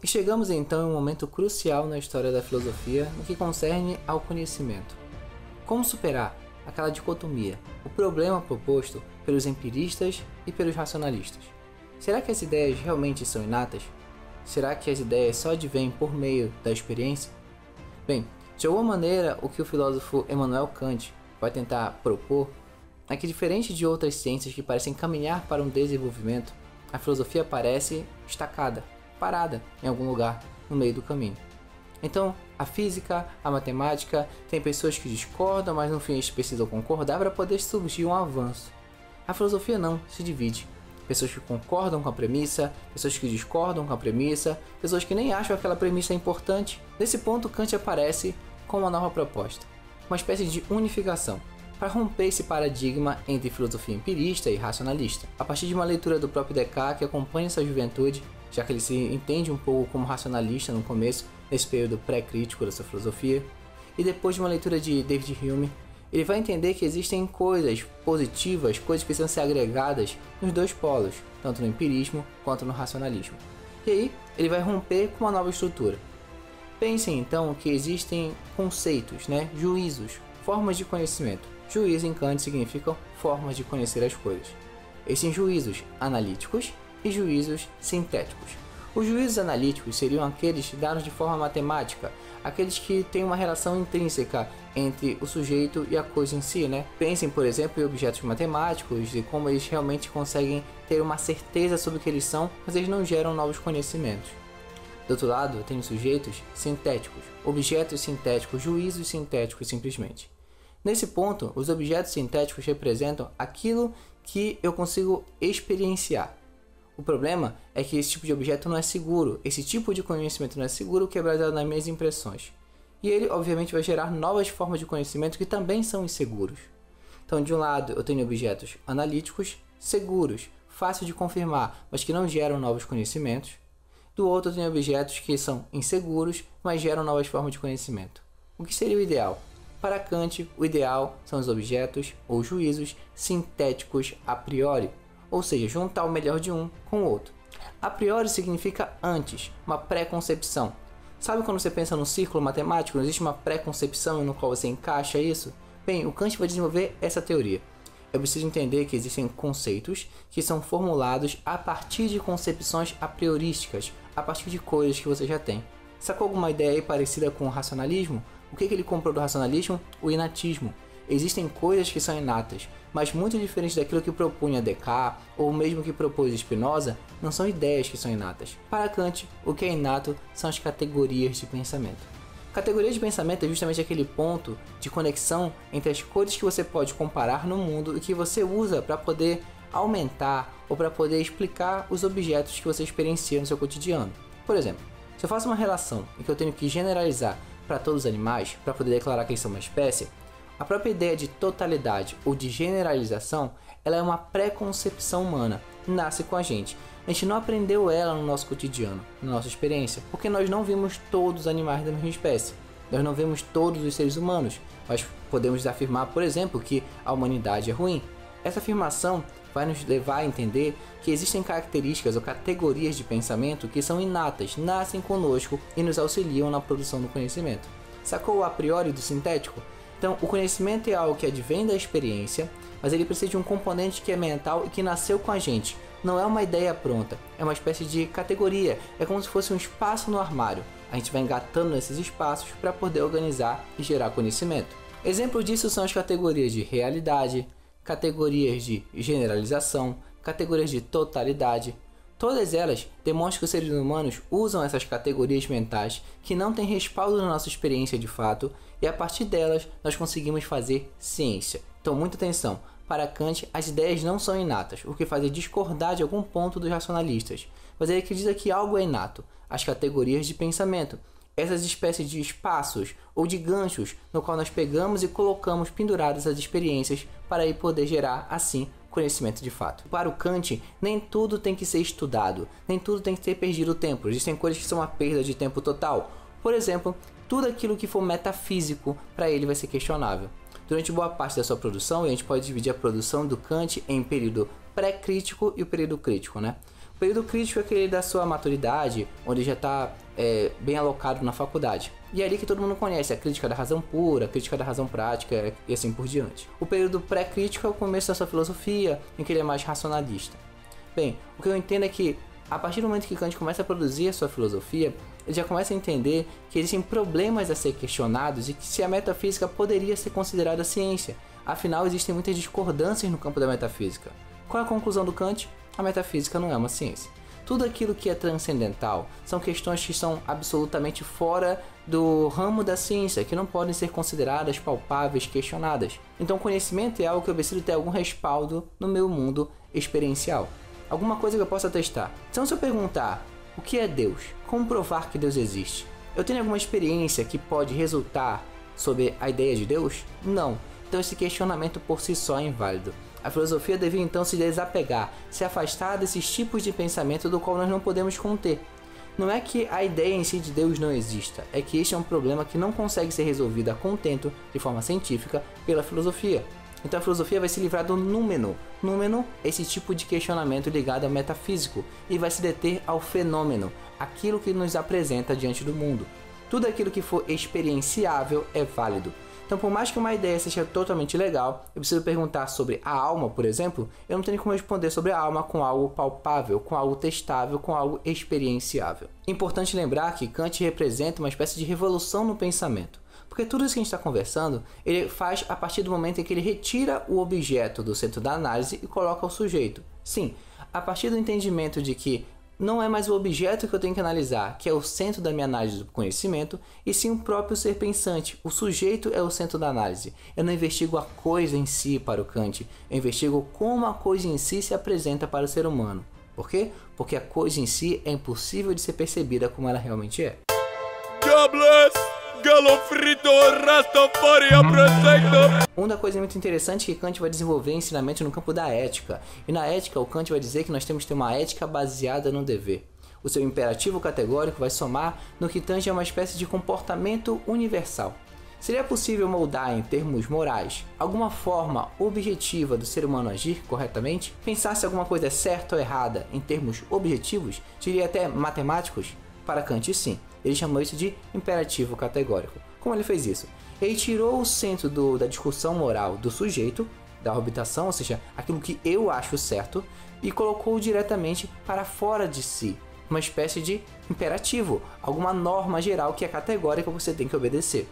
E chegamos então em um momento crucial na história da filosofia no que concerne ao conhecimento. Como superar aquela dicotomia, o problema proposto pelos empiristas e pelos racionalistas? Será que as ideias realmente são inatas? Será que as ideias só advêm por meio da experiência? Bem, de alguma maneira, o que o filósofo Immanuel Kant vai tentar propor é que, diferente de outras ciências que parecem caminhar para um desenvolvimento, a filosofia parece estacada, parada em algum lugar no meio do caminho. Então, a física, a matemática, tem pessoas que discordam, mas no fim eles precisam concordar para poder surgir um avanço. A filosofia não, se divide. Pessoas que concordam com a premissa, pessoas que discordam com a premissa, pessoas que nem acham aquela premissa importante. Nesse ponto, Kant aparece com uma nova proposta, uma espécie de unificação, para romper esse paradigma entre filosofia empirista e racionalista. A partir de uma leitura do próprio Descartes, que acompanha essa juventude, já que ele se entende um pouco como racionalista no começo, nesse período pré-crítico da sua filosofia, e depois de uma leitura de David Hume, ele vai entender que existem coisas positivas, coisas que precisam ser agregadas nos dois polos, tanto no empirismo quanto no racionalismo. E aí, ele vai romper com uma nova estrutura. Pensem então que existem conceitos, juízos, formas de conhecimento. Juízo em Kant significam formas de conhecer as coisas. Existem juízos analíticos e juízos sintéticos. Os juízos analíticos seriam aqueles dados de forma matemática, aqueles que têm uma relação intrínseca entre o sujeito e a coisa em si, Pensem, por exemplo, em objetos matemáticos e como eles realmente conseguem ter uma certeza sobre o que eles são, mas eles não geram novos conhecimentos. Do outro lado, tem os sujeitos sintéticos, objetos sintéticos, juízos sintéticos simplesmente. Nesse ponto, os objetos sintéticos representam aquilo que eu consigo experienciar. O problema é que esse tipo de objeto não é seguro, esse tipo de conhecimento não é seguro, que é baseado nas minhas impressões. E ele, obviamente, vai gerar novas formas de conhecimento que também são inseguros. Então, de um lado, eu tenho objetos analíticos, seguros, fácil de confirmar, mas que não geram novos conhecimentos. Do outro, eu tenho objetos que são inseguros, mas geram novas formas de conhecimento. O que seria o ideal? Para Kant, o ideal são os objetos ou juízos sintéticos a priori, ou seja, juntar o melhor de um com o outro. A priori significa antes, uma pré-concepção. Sabe quando você pensa num círculo matemático, não existe uma pré-concepção no qual você encaixa isso? Bem, o Kant vai desenvolver essa teoria. Eu preciso entender que existem conceitos que são formulados a partir de concepções a priorísticas, a partir de coisas que você já tem. Sacou alguma ideia aí parecida com o racionalismo? O que ele comprou do racionalismo? O inatismo. Existem coisas que são inatas, mas muito diferente daquilo que propunha Descartes, ou mesmo que propôs Spinoza, não são ideias que são inatas. Para Kant, o que é inato são as categorias de pensamento. Categorias de pensamento é justamente aquele ponto de conexão entre as coisas que você pode comparar no mundo e que você usa para poder aumentar ou para poder explicar os objetos que você experiencia no seu cotidiano. Por exemplo, se eu faço uma relação em que eu tenho que generalizar para todos os animais para poder declarar que eles são uma espécie, a própria ideia de totalidade ou de generalização, ela é uma pré-concepção humana, nasce com a gente. A gente não aprendeu ela no nosso cotidiano, na nossa experiência, porque nós não vimos todos os animais da mesma espécie. Nós não vemos todos os seres humanos, mas podemos afirmar, por exemplo, que a humanidade é ruim. Essa afirmação vai nos levar a entender que existem características ou categorias de pensamento que são inatas, nascem conosco e nos auxiliam na produção do conhecimento. Sacou o a priori do sintético? Então, o conhecimento é algo que advém da experiência, mas ele precisa de um componente que é mental e que nasceu com a gente. Não é uma ideia pronta, é uma espécie de categoria, é como se fosse um espaço no armário. A gente vai engatando nesses espaços para poder organizar e gerar conhecimento. Exemplos disso são as categorias de realidade, categorias de generalização, categorias de totalidade. Todas elas demonstram que os seres humanos usam essas categorias mentais que não têm respaldo na nossa experiência de fato, e a partir delas nós conseguimos fazer ciência. Então, muita atenção. Para Kant, as ideias não são inatas, o que faz ele discordar de algum ponto dos racionalistas, mas ele acredita que algo é inato, as categorias de pensamento, essas espécies de espaços ou de ganchos no qual nós pegamos e colocamos penduradas as experiências para aí poder gerar, assim, conhecimento de fato. Para o Kant, nem tudo tem que ser estudado, nem tudo tem que ter perdido tempo. Existem coisas que são uma perda de tempo total. Por exemplo, tudo aquilo que for metafísico, para ele vai ser questionável. Durante boa parte da sua produção, e a gente pode dividir a produção do Kant em período pré-crítico e o período crítico, período crítico é aquele da sua maturidade, onde já está bem alocado na faculdade. E é ali que todo mundo conhece a crítica da razão pura, a crítica da razão prática e assim por diante. O período pré-crítico é o começo da sua filosofia, em que ele é mais racionalista. Bem, o que eu entendo é que, a partir do momento que Kant começa a produzir a sua filosofia, ele já começa a entender que existem problemas a ser questionados e que se a metafísica poderia ser considerada ciência. Afinal, existem muitas discordâncias no campo da metafísica. Qual é a conclusão do Kant? A metafísica não é uma ciência. Tudo aquilo que é transcendental são questões que são absolutamente fora do ramo da ciência, que não podem ser consideradas palpáveis, questionadas. Então, conhecimento é algo que eu preciso ter algum respaldo no meu mundo experiencial. Alguma coisa que eu possa testar. Então, se eu perguntar o que é Deus, como provar que Deus existe? Eu tenho alguma experiência que pode resultar sobre a ideia de Deus? Não. Então, esse questionamento por si só é inválido. A filosofia devia então se desapegar, se afastar desses tipos de pensamento do qual nós não podemos conter. Não é que a ideia em si de Deus não exista, é que este é um problema que não consegue ser resolvido a contento, de forma científica, pela filosofia. Então a filosofia vai se livrar do númeno. Númeno é esse tipo de questionamento ligado ao metafísico, e vai se deter ao fenômeno, aquilo que nos apresenta diante do mundo. Tudo aquilo que for experienciável é válido. Então, por mais que uma ideia seja totalmente legal, eu preciso perguntar sobre a alma, por exemplo, eu não tenho como responder sobre a alma com algo palpável, com algo testável, com algo experienciável. É importante lembrar que Kant representa uma espécie de revolução no pensamento, porque tudo isso que a gente está conversando, ele faz a partir do momento em que ele retira o objeto do centro da análise e coloca o sujeito. Sim, a partir do entendimento de que não é mais o objeto que eu tenho que analisar, que é o centro da minha análise do conhecimento, e sim o próprio ser pensante. O sujeito é o centro da análise. Eu não investigo a coisa em si para o Kant, eu investigo como a coisa em si se apresenta para o ser humano. Por quê? Porque a coisa em si é impossível de ser percebida como ela realmente é. Galo frito, Rastafari prosecto. Uma coisa muito interessante que Kant vai desenvolver ensinamento no campo da ética. E na ética, o Kant vai dizer que nós temos que ter uma ética baseada no dever. O seu imperativo categórico vai somar no que tange a uma espécie de comportamento universal. Seria possível moldar em termos morais alguma forma objetiva do ser humano agir corretamente? Pensar se alguma coisa é certa ou errada em termos objetivos, diria até matemáticos? Para Kant, sim. Ele chamou isso de imperativo categórico. Como ele fez isso? Ele tirou o centro da discussão moral do sujeito, da orbitação, ou seja, aquilo que eu acho certo, e colocou diretamente para fora de si, uma espécie de imperativo, alguma norma geral que é categórica que você tem que obedecer.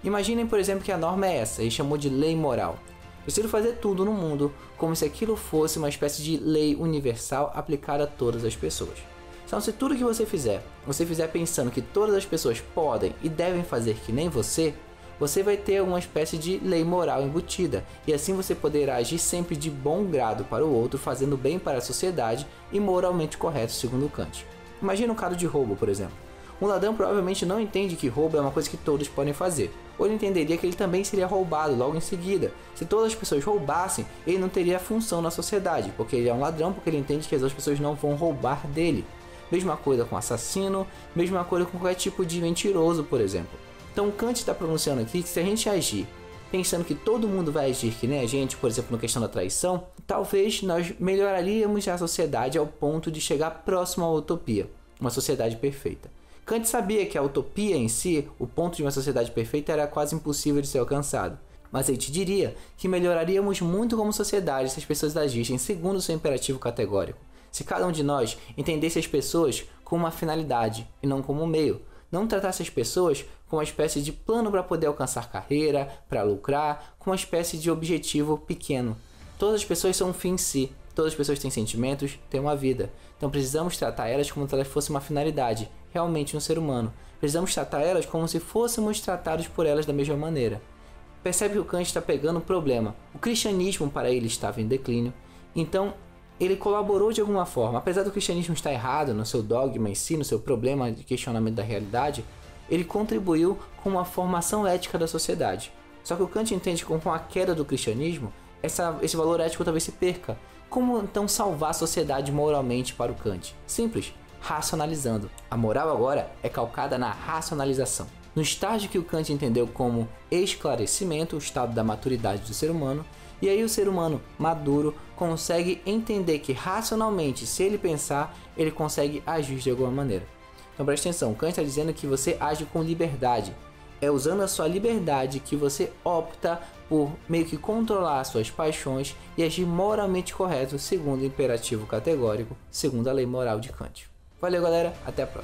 Imaginem, por exemplo, que a norma é essa, ele chamou de lei moral. Preciso fazer tudo no mundo como se aquilo fosse uma espécie de lei universal aplicada a todas as pessoas. Então, se tudo que você fizer pensando que todas as pessoas podem e devem fazer que nem você vai ter uma espécie de lei moral embutida, e assim você poderá agir sempre de bom grado para o outro, fazendo bem para a sociedade e moralmente correto, segundo Kant. Imagina um caso de roubo, por exemplo. Um ladrão provavelmente não entende que roubo é uma coisa que todos podem fazer, ou ele entenderia que ele também seria roubado logo em seguida. Se todas as pessoas roubassem, ele não teria função na sociedade, porque ele é um ladrão, porque ele entende que as outras pessoas não vão roubar dele. Mesma coisa com assassino, mesma coisa com qualquer tipo de mentiroso, por exemplo. Então Kant está pronunciando aqui que se a gente agir pensando que todo mundo vai agir que nem a gente, por exemplo, na questão da traição, talvez nós melhoraríamos a sociedade ao ponto de chegar próximo à utopia, uma sociedade perfeita. Kant sabia que a utopia em si, o ponto de uma sociedade perfeita, era quase impossível de ser alcançado. Mas ele te diria que melhoraríamos muito como sociedade se as pessoas agissem segundo o seu imperativo categórico. Se cada um de nós entendesse as pessoas como uma finalidade e não como um meio, não tratasse as pessoas como uma espécie de plano para poder alcançar carreira, para lucrar, como uma espécie de objetivo pequeno. Todas as pessoas são um fim em si, todas as pessoas têm sentimentos, têm uma vida. Então precisamos tratar elas como se elas fossem uma finalidade, realmente um ser humano. Precisamos tratar elas como se fôssemos tratados por elas da mesma maneira. Percebe que o Kant está pegando o problema. O cristianismo para ele estava em declínio, então ele colaborou de alguma forma. Apesar do cristianismo estar errado no seu dogma em si, no seu problema de questionamento da realidade, ele contribuiu com uma formação ética da sociedade. Só que o Kant entende que com a queda do cristianismo, esse valor ético talvez se perca. Como então salvar a sociedade moralmente para o Kant? Simples, racionalizando. A moral agora é calcada na racionalização. no estágio que o Kant entendeu como esclarecimento, o estado da maturidade do ser humano, e aí o ser humano maduro consegue entender que racionalmente, se ele pensar, ele consegue agir de alguma maneira. Então preste atenção, Kant está dizendo que você age com liberdade. É usando a sua liberdade que você opta por meio que controlar suas paixões e agir moralmente correto segundo o imperativo categórico, segundo a lei moral de Kant. Valeu galera, até a próxima.